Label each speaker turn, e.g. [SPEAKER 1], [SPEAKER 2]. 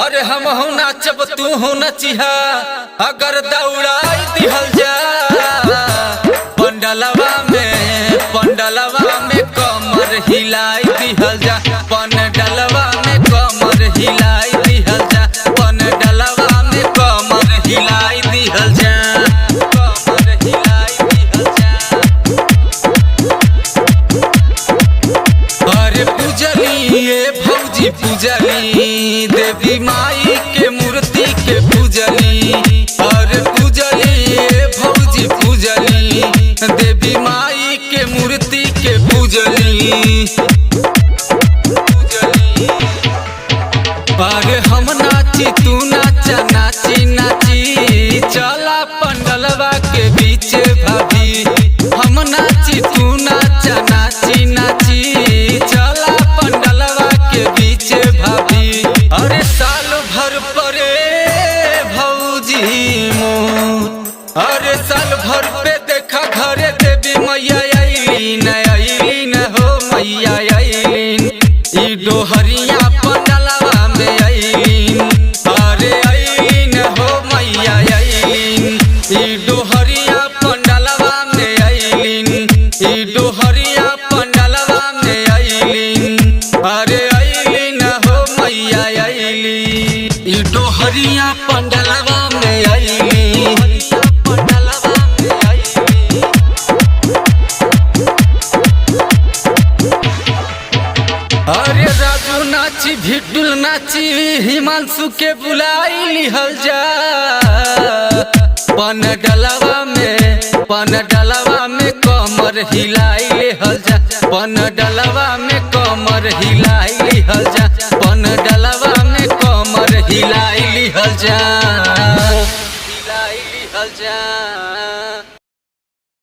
[SPEAKER 1] अरे हम हो नाचब तू हो नचिहा अगर दौड़ाई दिहल जा पंडलवा में कमर हिलाई दिहल जा पंडलवा में कमर हिलाई दिहल जा पंडलवा में कमर हिलाई दिहल जा कमर हिलाई दिहल जा। अरे पूजली ये भौजी पूजली देवी माई के मूर्ति के पूजली। अरे पूजली ये भौजी पूजली देवी माई के मूर्ति के पूजली। अरे हम नाची तू नाचा नाची नाची चला पंडलवा के बीच भाभी हम नाची तू नाचा नाची नाची चला पंडलवा के बीच भाभी। अरे साल भर परे भौजी मोर अरे साल भर पे देखा घरे देवी मैया आईलीन हो मैया आईलीन ई डोहरिया पंडलवा में आईलीन। अरे आईलीन हो मैया आईलीन ई डोहरिया पंडलवा में आईलीन ई डोहरिया पंडलवा में आईलीन। अरे आईलीन हो मैया आईलीन ई डोहरिया पंडलवा में आईलीन पंडलवा में आईलीन। अरे राजू नाची भिटुल नाची हिमांशु के बुलाई लिहल जा पंडलवा में कमर हिलाई लिहल जा पंडलवा में कमर हिलाई लिहल जा पंडलवा में कमर हिलाई लिहल जा हिलाई लिहल जा।